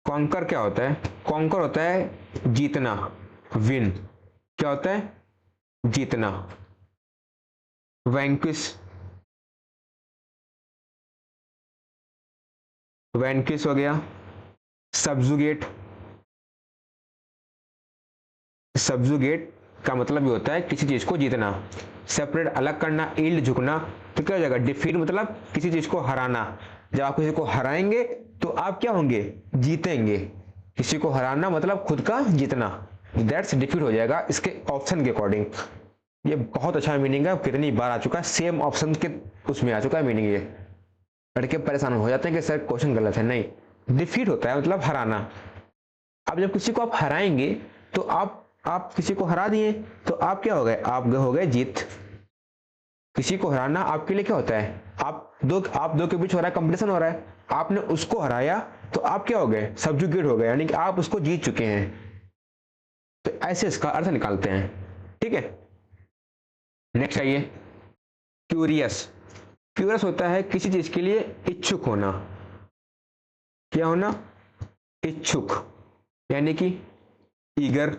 कॉन्कर क्या होता है, कॉन्कर होता है जीतना, विन, क्या होता है, जीतना, वैंक्विश, वैंक्विश हो गया, सब्जुगेट, सब्जुगेट का मतलब ये होता है किसी चीज को जीतना, सेपरेट अलग करना, ईल्ड झुकना, तो क्या हो जाएगा, डिफीट मतलब किसी चीज को हराना, जब आप किसी को हराएंगे तो आप क्या होंगे, जीतेंगे, किसी को हराना मतलब खुद का जीतना, दैट्स डिफीट हो जाएगा इसके ऑप्शन के अकॉर्डिंग। ये बहुत अच्छा मीनिंग है, कितनी बार आ चुका है, सेम ऑप्शन के उसमें आ चुका है मीनिंग, ये लड़के परेशान हो जाते हैं कि सर क्वेश्चन गलत है, नहीं, डिफीट होता है मतलब हराना। अब जब किसी को आप हराएंगे तो आप किसी को हरा दिए तो आप क्या हो गए, आप हो गए जीत। किसी को हराना आपके लिए क्या होता है, आप दो के बीच हो रहा है, कंपटीशन हो रहा है, आपने उसको हराया तो आप क्या हो गए, सब्जुगेट हो गए, यानी कि आप उसको जीत चुके हैं। तो ऐसे इसका अर्थ निकालते हैं, ठीक है। नेक्स्ट आइए, क्यूरियस, क्यूरियस होता है किसी चीज के लिए इच्छुक होना, क्या होना, इच्छुक, यानी कि ईगर,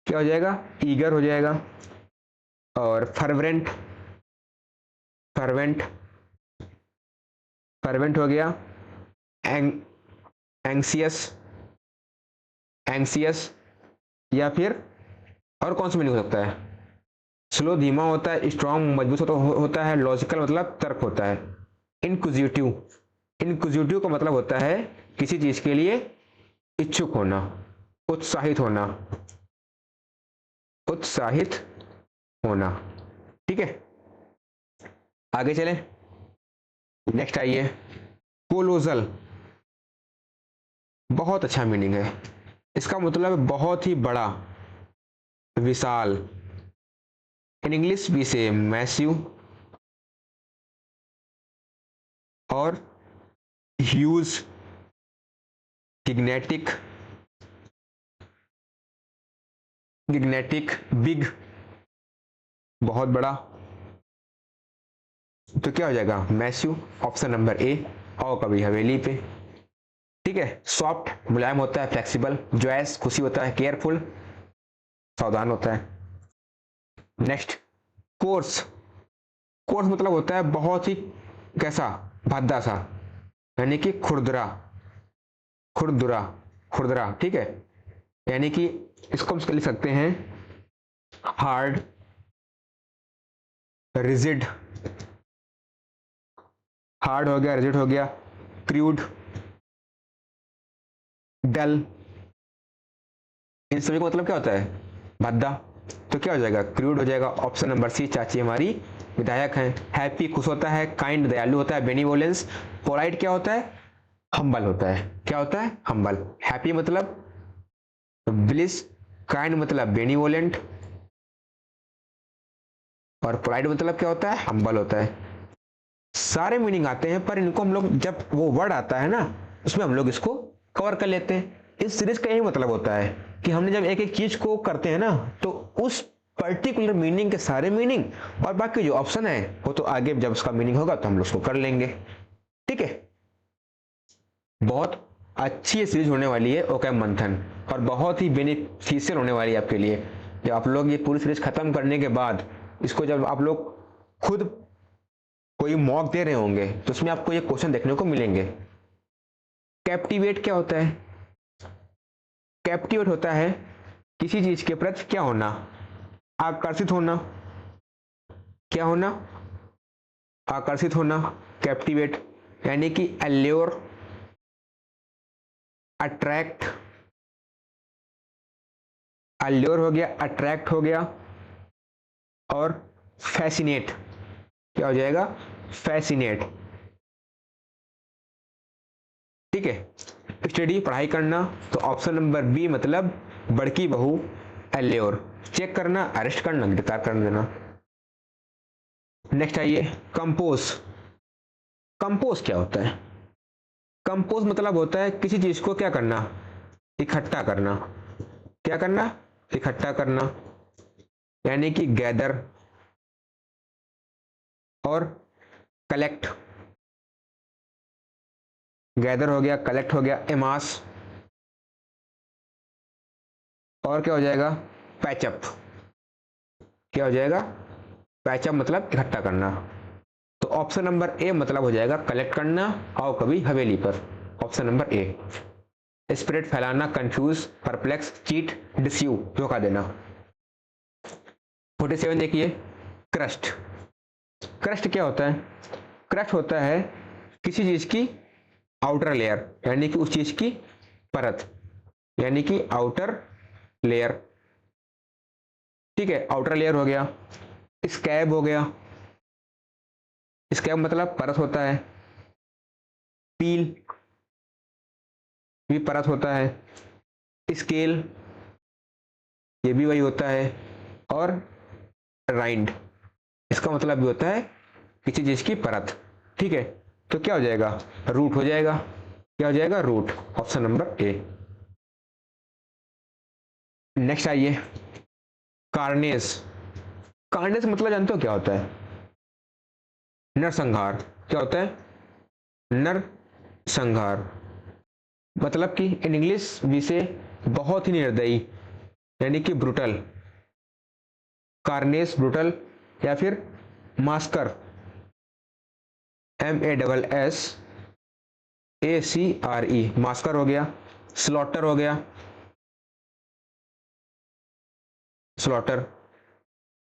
क्या हो जाएगा, ईगर हो जाएगा, और फर्वेंट, फर्वेंट, फर्वेंट हो गया, एंग एंग्सियस, एंग्सियस, या फिर और कौन सा मीनिंग हो सकता है? स्लो धीमा होता है, स्ट्रांग मजबूत होता है, लॉजिकल मतलब तर्क होता है, इनक्विजिटिव, इनक्विजिटिव का मतलब होता है किसी चीज के लिए इच्छुक होना, उत्साहित होना, उत्साहित होना। ठीक है, आगे चलें। नेक्स्ट आइए, कोलोजल, बहुत अच्छा मीनिंग है। इसका मतलब बहुत ही बड़ा, विशाल। इन इंग्लिश वी से मैसिव और ह्यूज, गिग्नेटिक, गिग्नेटिक, बिग, बहुत बड़ा। तो क्या हो जाएगा? मैसिव, ऑप्शन नंबर ए, और कभी हवेली पे। ठीक है, सॉफ्ट मुलायम होता है, फ्लेक्सिबल, जॉयस खुशी होता है, केयरफुल सावधान होता है। नेक्स्ट, कोर्स, कोर्स मतलब होता है बहुत ही कैसा? भद्दा सा, यानी कि खुरदरा, खुरदुरा, खुरदरा। ठीक है, यानी कि इसको हम लिख सकते हैं हार्ड, रिजिड, हार्ड हो गया, रिजिड हो गया, क्रूड, डल। इन सभी का मतलब क्या होता है? भद्दा। तो क्या हो जाएगा? क्रूड हो जाएगा, ऑप्शन नंबर सी, चाची हमारी विधायक हैं। हैप्पी खुश होता है, काइंड दयालु होता है, बेनिवोलेंस। पोलाइट क्या होता है? हम्बल होता है। क्या होता है? हम्बल। हैप्पी मतलब ब्लिस, काइंड मतलब बेनिवोलेंट, और पोलाइट मतलब क्या होता है? हम्बल होता है। सारे मीनिंग आते हैं, पर इनको हम लोग जब वो वर्ड आता है ना, उसमें हम लोग इसको कवर कर लेते हैं। इस सीरीज का यही मतलब होता है कि हमने जब एक एक चीज को करते हैं ना, तो उस पर्टिकुलर मीनिंग के सारे मीनिंग और बाकी जो ऑप्शन है वो तो आगे जब उसका मीनिंग होगा तो हम लोग उसको कर लेंगे। ठीक है, बहुत अच्छी सीरीज होने वाली है ओकैम मंथन, और बहुत ही बेनिफिशियल होने वाली है आपके लिए। जब आप लोग ये पूरी सीरीज खत्म करने के बाद इसको जब आप लोग खुद कोई मॉक दे रहे होंगे तो उसमें आपको ये क्वेश्चन देखने को मिलेंगे। कैप्टिवेट क्या होता है? कैप्टिवेट होता है किसी चीज के प्रति क्या होना? आकर्षित होना। क्या होना? आकर्षित होना, कैप्टिवेट, यानी कि अल्योर, अट्रैक्ट, अल्योर हो गया, अट्रैक्ट हो गया, और फैसिनेट। क्या हो जाएगा? फैसिनेट। ठीक है, स्टडी पढ़ाई करना, तो ऑप्शन नंबर बी मतलब बड़की बहू, एल्योर। चेक करना, अरेस्ट करना, गिरफ्तार कर देना। नेक्स्ट आइए, कंपोज। कंपोज क्या होता है? कंपोज मतलब होता है किसी चीज को क्या करना? इकट्ठा करना। क्या करना? इकट्ठा करना, यानी कि गैदर और कलेक्ट। गैदर हो गया, कलेक्ट हो गया, एमास, और क्या हो जाएगा? पैचअप। क्या हो जाएगा? पैचअप मतलब इकट्ठा करना। तो ऑप्शन नंबर ए मतलब हो जाएगा कलेक्ट करना, आओ कभी हवेली पर, ऑप्शन नंबर ए। स्प्रेड फैलाना, कंफ्यूज, परप्लेक्स, चीट, डिस्यू धोखा देना। 47 देखिए, क्रस्ट। क्रस्ट क्या होता है? क्रस्ट होता है किसी चीज की आउटर लेयर, यानी कि उस चीज की परत, यानी कि आउटर लेयर। ठीक है, आउटर लेयर हो गया। स्कैब हो गया, स्कैब मतलब परत होता है। पील भी परत होता है। स्केल ये भी वही होता है, और राइंड इसका मतलब भी होता है किसी चीज की परत। ठीक है, तो क्या हो जाएगा? रूट हो जाएगा। क्या हो जाएगा? Root, option number A. Next आइए, कार्नेस। कार्नेस मतलब जानते हो क्या होता है? नरसंहार। क्या होता है? नरसंहार, मतलब कि इन इंग्लिश वी से बहुत ही निर्दयी, यानी कि ब्रुटल। कार्नेस ब्रुटल, या फिर मास्कर, MASS ACRE, मास्कर हो गया, स्लॉटर हो गया, स्लॉटर।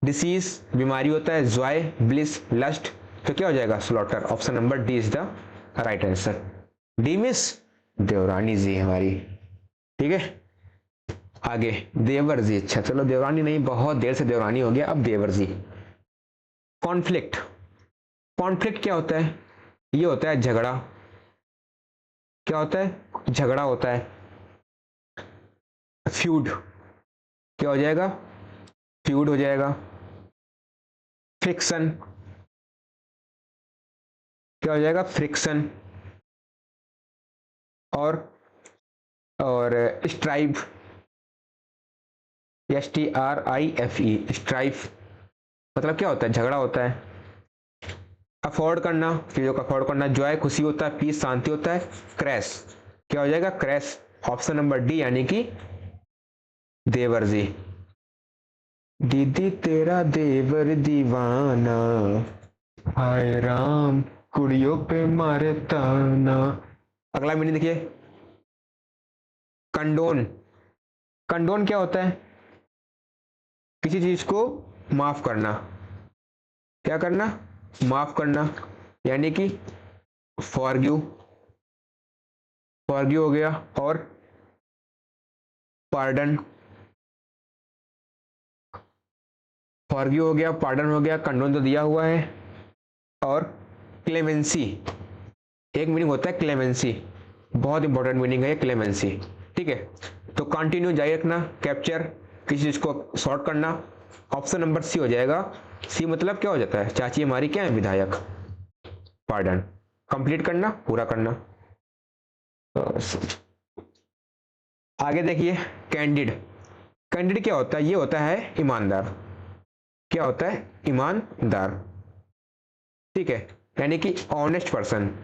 डिसीज बीमारी होता है, जॉय, ब्लिस, लस्ट, तो क्या हो जाएगा slaughter. Option number D is the right answer. D miss देवरानी जी हमारी, ठीक है। आगे देवर जी, अच्छा चलो देवरानी नहीं, बहुत देर से देवरानी हो गया, अब देवर जी। कॉन्फ्लिक्ट, कॉन्फ्लिक्ट क्या होता है, ये होता है झगड़ा, क्या होता है झगड़ा होता है। फ्यूड क्या हो जाएगा, फ्यूड हो जाएगा। फ्रिक्शन क्या हो जाएगा, फ्रिक्शन। और स्ट्राइप, STRIFE, स्ट्राइफ मतलब क्या होता है, झगड़ा होता है। अफोर्ड करना, चीजों का अफोर्ड करना। जॉय खुशी होता है, पीस शांति होता है। क्रैश क्या हो जाएगा, क्रैश। ऑप्शन नंबर डी यानी कि देवर जी। दीदी तेरा देवर दीवाना, हाय राम कुड़ियों पे मारे ताना। अगला मीनिंग देखिए, कंडोन। कंडोन क्या होता है, किसी चीज को माफ करना, क्या करना, माफ करना, यानी कि फॉरगिव, फॉरगिव हो गया। और पार्डन, फॉरगिव हो गया, पार्डन हो गया, कंडोन तो दिया हुआ है। और क्लेमेंसी, एक मीनिंग होता है क्लेमेंसी, बहुत इंपॉर्टेंट मीनिंग है क्लेमेंसी, ठीक है। तो कंटिन्यू जारी रखना, कैप्चर किसी चीज को शॉर्ट करना। ऑप्शन नंबर सी हो जाएगा। सी मतलब क्या हो जाता है, चाची हमारी क्या है विधायक। पार्डन कंप्लीट करना, पूरा करना। आगे देखिए, कैंडिड। कैंडिड क्या होता है, ये होता है ईमानदार, क्या होता है ईमानदार, ठीक है, यानी कि ऑनेस्ट पर्सन।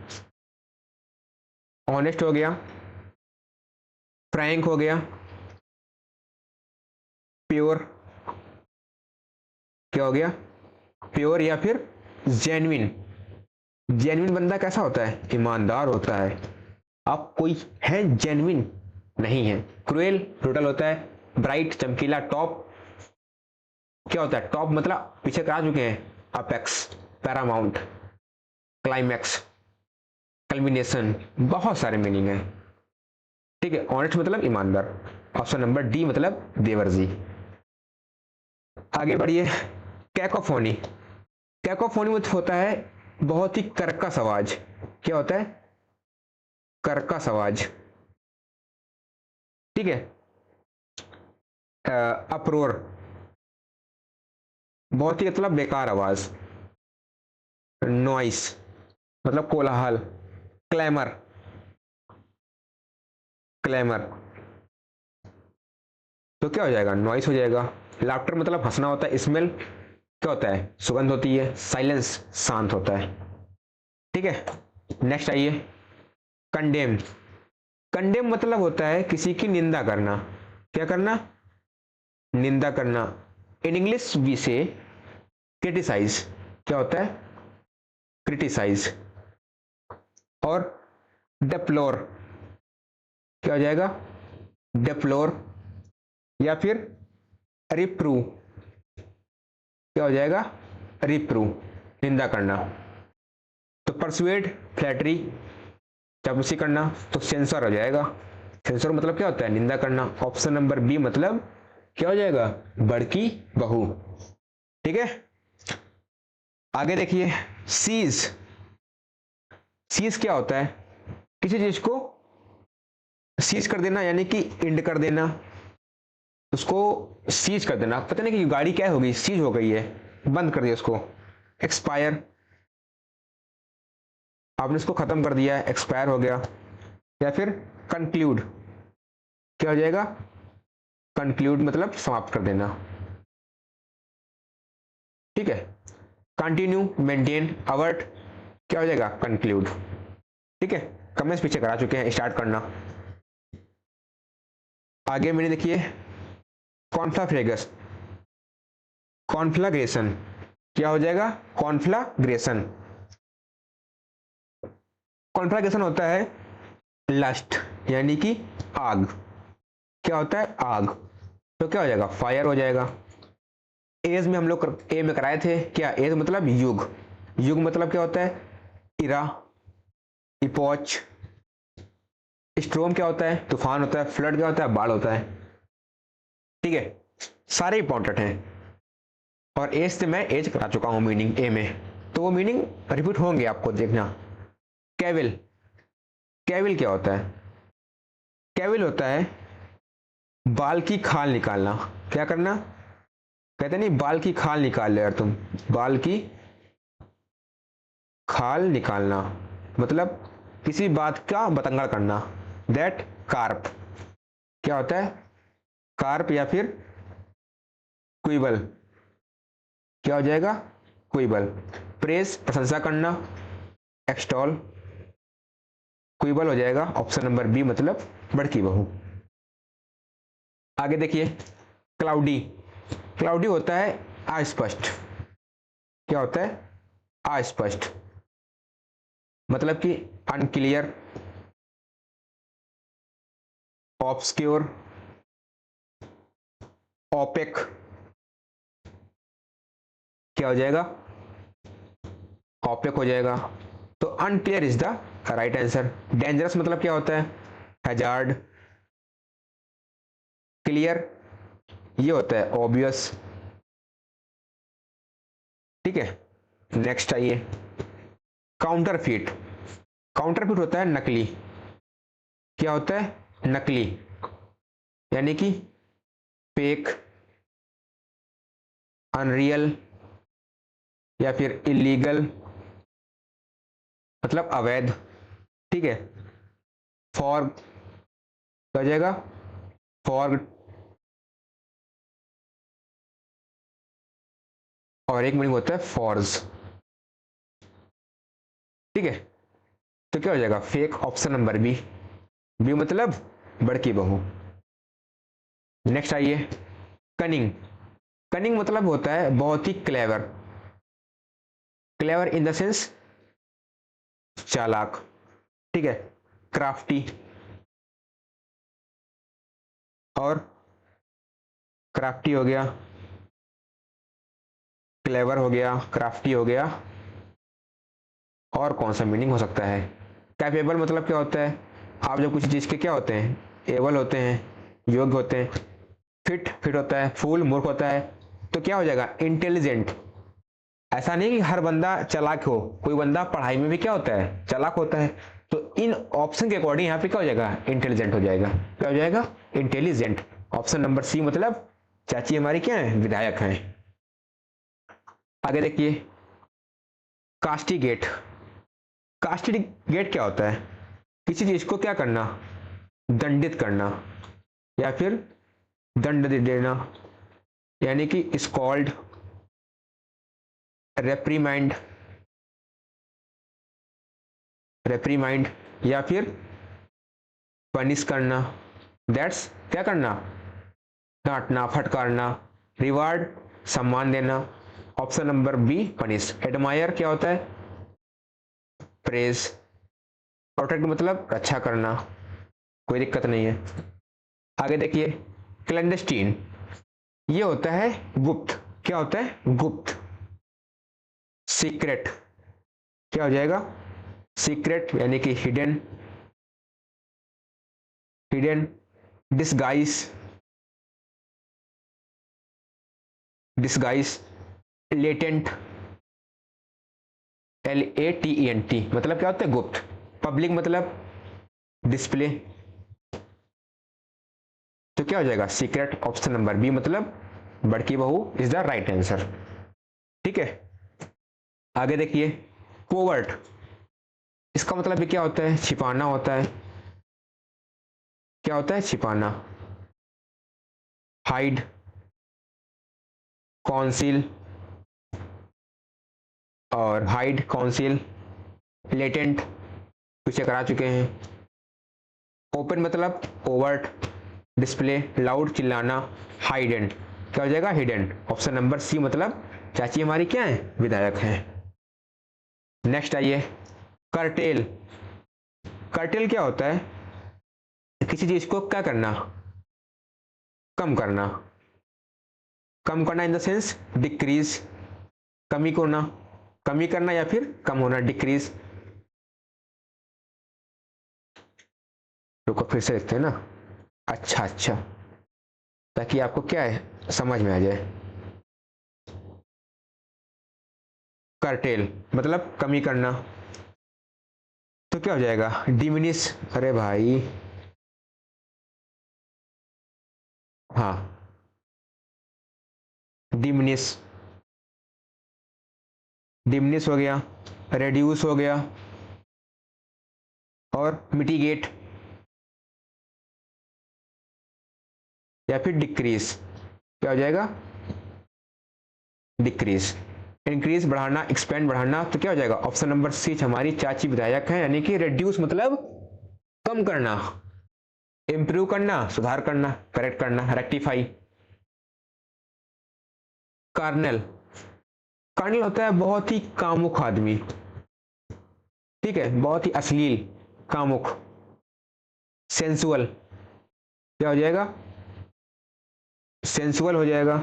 ऑनेस्ट हो गया, फ्रैंक हो गया, प्योर क्या हो गया, प्योर या फिर जेन्युइन। जेन्युइन बंदा कैसा होता है, ईमानदार होता है। आप कोई है जेन्युइन नहीं है। क्रूएल ब्रूटल होता है। ब्राइट चमकीला, टॉप क्या होता है, टॉप मतलब पीछे करा चुके हैं, अपेक्स, पैरामाउंट, क्लाइमैक्स, कल्मिनेशन, बहुत सारे मीनिंग है, ठीक है। ऑनेस्ट मतलब ईमानदार। ऑप्शन नंबर डी मतलब देवर जी। आगे बढ़िए, कैकोफोनी। कैकोफोनी में होता है बहुत ही कर्कश आवाज, क्या होता है कर्कश आवाज, ठीक है। अप्रोर बहुत ही मतलब बेकार आवाज। नॉइस मतलब कोलाहल। क्लैमर, क्लैमर तो क्या हो जाएगा, नॉइस हो जाएगा। लाफ्टर मतलब हंसना होता है। स्मेल क्या होता है, सुगंध होती है। साइलेंस शांत होता है, ठीक है। नेक्स्ट आइए, कंडेम। कंडेम मतलब होता है किसी की निंदा करना, क्या करना, निंदा करना। इन इंग्लिश वी से क्रिटिसाइज, क्या होता है क्रिटिसाइज। और डेप्लोर क्या हो जाएगा, डेप्लोर या फिर रिप्रू, क्या हो जाएगा रिप्रू, निंदा करना। तो परसुएड फ्लैटरी, चापलूसी करना, तो सेंसर हो जाएगा। सेंसर मतलब क्या होता है, निंदा करना। ऑप्शन नंबर बी मतलब क्या हो जाएगा, बड़की बहू, ठीक है। आगे देखिए, सीज। सीज क्या होता है, किसी चीज को सीज कर देना, यानी कि इंड कर देना, उसको सीज कर देना। पता नहीं कि गाड़ी क्या होगी, सीज हो गई है, बंद कर दिया उसको। एक्सपायर, आपने इसको खत्म कर दिया है, एक्सपायर हो गया। या फिर कंक्लूड, क्या हो जाएगा, कंक्लूड मतलब समाप्त कर देना, ठीक है। कंटिन्यू, मेंटेन, अवर्ट क्या हो जाएगा, कंक्लूड, ठीक है। कमेंट्स पीछे करा चुके हैं, स्टार्ट करना। आगे मैंने देखिए, कॉन्फ्लाग्रेशन। कॉन्फ्लाग्रेशन क्या हो जाएगा, कॉन्फ्लाग्रेशन। कॉन्फ्लाग्रेशन होता है लस्ट यानी कि आग, क्या होता है आग, तो क्या हो जाएगा फायर हो जाएगा। एज में हम लोग ए में कराए थे क्या, एज मतलब युग, युग मतलब क्या होता है इरा, इपोच। स्ट्रोम क्या होता है तूफान होता है, फ्लड क्या होता है बाढ़ होता है, ठीक है सारे इंपॉर्टेंट हैं। और एज से मैं एज करा चुका हूं मीनिंग ए में, तो वो मीनिंग रिपीट होंगे आपको देखना। कैविल, कैविल क्या होता है, कैविल होता है बाल की खाल निकालना, क्या करना, कहते नहीं बाल की खाल निकाल ले यार तुम, बाल की खाल निकालना मतलब किसी बात का बतंगड़ करना। दैट कार्प, क्या होता है कार्प या फिर क्विबल, क्या हो जाएगा क्विबल। प्रेस प्रशंसा करना, एक्सटॉल, क्विबल हो जाएगा ऑप्शन नंबर बी मतलब बड़की बहू। आगे देखिए क्लाउडी, क्लाउडी होता है अस्पष्ट, क्या होता है अस्पष्ट मतलब कि अनक्लियर, ऑब्सक्योर, ओपेक, क्या हो जाएगा ओपेक हो जाएगा। तो unclear is the right answer. Dangerous मतलब क्या होता है हैजार्ड, क्लियर ये होता है ऑब्वियस, ठीक है। नेक्स्ट आइए काउंटरफीट, काउंटरफीट होता है नकली, क्या होता है नकली यानी कि फेक, अनरियल या फिर इलीगल मतलब अवैध, ठीक है। फॉर्ग क्या हो जाएगा फॉर्ग, और एक मीनिंग होता है फॉर्ज, ठीक है। तो क्या हो जाएगा fake option number B, B मतलब बड़की बहू। नेक्स्ट आइए कनिंग, कनिंग मतलब होता है बहुत ही clever, clever in the sense चालाक, ठीक है। क्राफ्टी और क्राफ्टी हो गया, क्लेवर हो गया, क्राफ्टी हो गया, और कौन सा मीनिंग हो सकता है। कैपेबल मतलब क्या होता है आप जब किसी चीज के क्या होते हैं एबल होते हैं, योग्य होते हैं। फिट, फिट होता है, फूल मूर्ख होता है। तो क्या हो जाएगा इंटेलिजेंट, ऐसा नहीं कि हर बंदा चालाक हो, कोई बंदा पढ़ाई में भी क्या होता है चालाक होता है। तो इन ऑप्शन के अकॉर्डिंग यहाँ पे क्या हो जाएगा इंटेलिजेंट हो जाएगा, क्या हो जाएगा इंटेलिजेंट। ऑप्शन नंबर सी मतलब चाची हमारी क्या है विधायक हैं। आगे देखिए कास्टिगेट, कास्टिगेट क्या होता है किसी चीज को क्या करना दंडित करना या फिर दंड देना, यानी कि स्कॉल्ड, रेप्रीमाइंड, रेप्रीमाइंड या फिर पनिश करना। दैट्स क्या करना डांटना फटकारना। रिवार्ड सम्मान देना, option number be punish. Admire क्या होता है प्रेज, प्रोटेक्ट मतलब रक्षा करना, कोई दिक्कत नहीं है। आगे देखिए क्लैंडस्टीन, ये होता है गुप्त, क्या होता है गुप्त। सीक्रेट क्या हो जाएगा सीक्रेट यानी कि hidden, hidden. Disguise, disguise. Latent, LATENT मतलब क्या होता है गुप्त। पब्लिक मतलब डिस्प्ले, तो क्या हो जाएगा सीक्रेट ऑप्शन नंबर बी मतलब बड़की बहू इज द राइट आंसर, ठीक है। आगे देखिए कोवर्ट, इसका मतलब भी क्या होता है छिपाना होता है, क्या होता है छिपाना। हाइड, कॉन्सील और हाइड कॉन्सील। लेटेंट पीछे करा चुके हैं। ओपन मतलब ओवर्ट, डिस्प्ले, लाउड चिल्लाना। हाइडेंट क्या हो जाएगा हिडन, ऑप्शन नंबर सी मतलब चाची हमारी क्या है विधायक हैं। नेक्स्ट आइए कर्टेल, कर्टेल क्या होता है किसी चीज को क्या करना, कम करना, कम करना इन द सेंस डिक्रीज, कमी करना, कमी करना या फिर कम होना, डिक्रीज। रुको फिर से लिखते हैं ना, अच्छा अच्छा, ताकि आपको क्या है समझ में आ जाए। कर्टेल मतलब कमी करना, तो क्या हो जाएगा डिमिनिश। अरे भाई हाँ, डिमिनिश, डिमिनिश हो गया, रेड्यूस हो गया, और मिटिगेट या फिर डिक्रीज, क्या हो जाएगा डिक्रीज। इंक्रीज बढ़ाना, एक्सपेंड बढ़ाना, तो क्या हो जाएगा ऑप्शन नंबर सी हमारी चाची विधायक है, यानी कि रेड्यूस मतलब कम करना, इंप्रूव करना सुधार करना, करेक्ट करना, रेक्टिफाई। कार्नल, कार्नल होता है बहुत ही कामुक आदमी, ठीक है, बहुत ही अश्लील, कामुक। सेंसुअल, क्या हो जाएगा सेंसुअल हो जाएगा।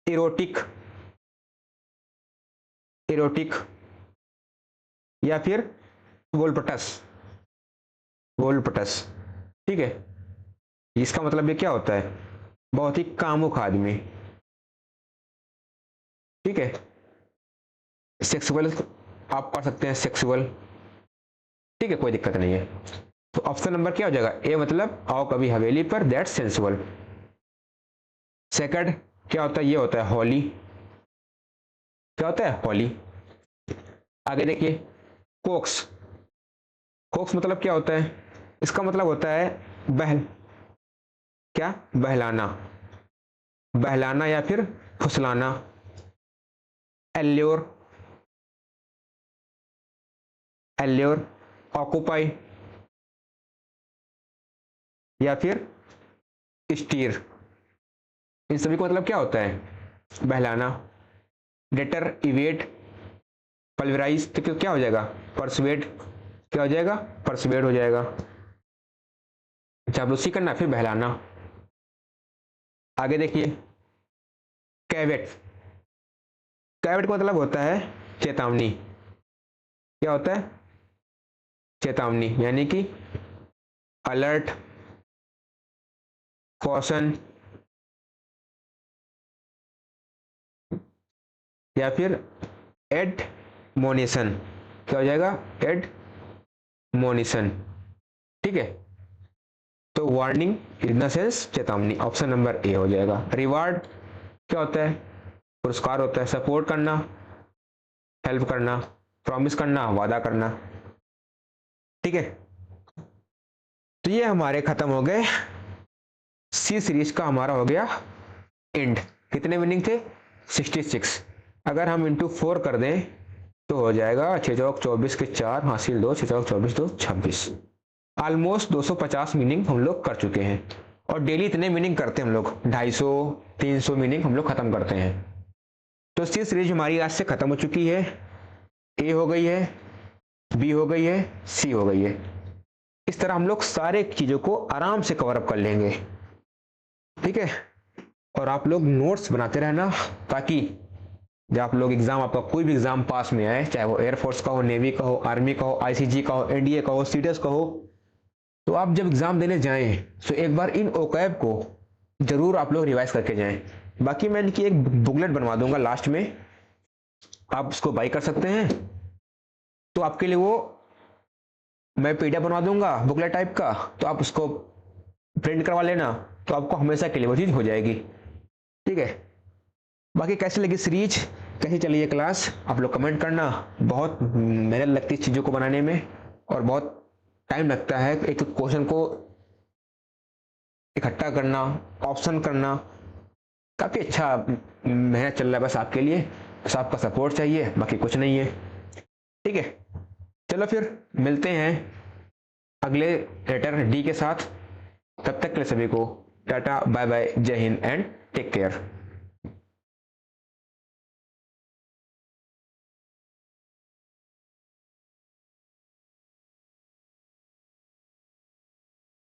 इरोटिक, इरोटिक या फिर वोल्पटस, वोल्पटस, ठीक है। इसका मतलब ये क्या होता है, बहुत ही कामुक आदमी, ठीक है। सेक्सुअल आप पढ़ सकते हैं, सेक्सुअल, ठीक है, कोई दिक्कत नहीं है। तो ऑप्शन नंबर क्या हो जाएगा ए, मतलब आओ कभी हवेली पर, दैट सेंसुअल। सेकंड क्या होता है, ये होता है होली, क्या होता है होली। आगे देखिए कोक्स, कोक्स मतलब क्या होता है, इसका मतलब होता है बहल, क्या बहलाना, बहलाना या फिर फुसलाना। एल्योर, एल्योर, ऑक्यूपाई या फिर स्टीर, इन सभी का मतलब क्या होता है बहलाना। डेटर, इवेट, पल्वराइज, तो क्या हो जाएगा परसुएड, क्या हो जाएगा परसुएड हो जाएगा। चापलूसी करना फिर बहलाना। आगे देखिए कैवेट, कैवेट का मतलब होता है चेतावनी, क्या होता है चेतावनी, यानी कि अलर्ट, कॉशन या फिर एडमोनिशन, क्या हो जाएगा एडमोनिशन, ठीक है। तो वार्निंग इन द सेंस चेतावनी, ऑप्शन नंबर ए हो जाएगा। रिवार्ड क्या होता है, पुरस्कार होता है। सपोर्ट करना, हेल्प करना, प्रॉमिस करना, वादा करना, ठीक है। तो ये हमारे खत्म हो गए, सी सीरीज का हमारा हो गया एंड। कितने मीनिंग थे 66, अगर हम इंटू 4 कर दें तो हो जाएगा 6 चौक 24 के 4 हासिल 2, 6 चौक 24 2 26। ऑलमोस्ट 250 मीनिंग हम लोग कर चुके हैं, और डेली इतने मीनिंग करते हैं हम लोग, 250 300 मीनिंग हम लोग खत्म करते हैं। तो सी सीरीज हमारी आज से खत्म हो चुकी है, ए हो गई है, बी हो गई है, सी हो गई है। इस तरह हम लोग सारे चीजों को आराम से कवर अप कर लेंगे, ठीक है। और आप लोग नोट्स बनाते रहना, ताकि जब आप लोग एग्जाम, आपका कोई भी एग्जाम पास में आए, चाहे वो एयरफोर्स का हो, नेवी का हो, आर्मी का हो, आईसीजी का हो, एनडीए का हो, सीटीएस का हो, तो आप जब एग्जाम देने जाएं तो एक बार इन ओकैब को जरूर आप लोग रिवाइज करके जाएं। बाकी मैं इनकी एक बुकलेट बनवा दूंगा लास्ट में, आप उसको बाई कर सकते हैं। तो आपके लिए वो मैं पीडीएफ बनवा दूंगा बुकलेट टाइप का, तो आप उसको प्रिंट करवा लेना, तो आपको हमेशा के लिए वो चीज हो जाएगी, ठीक है। बाकी कैसे लगी सीरीज, कैसी चली है क्लास, आप लोग कमेंट करना। बहुत मेहनत लगती है चीज़ों को बनाने में, और बहुत टाइम लगता है एक क्वेश्चन को इकट्ठा करना, ऑप्शन करना, काफ़ी अच्छा मेहनत चल रहा है बस आपके लिए, बस आपका सपोर्ट चाहिए, बाकी कुछ नहीं है, ठीक है। चलो फिर मिलते हैं अगले लेटर डी के साथ, तब तक के लिए सभी को टाटा बाय बाय, जय हिंद एंड टेक केयर।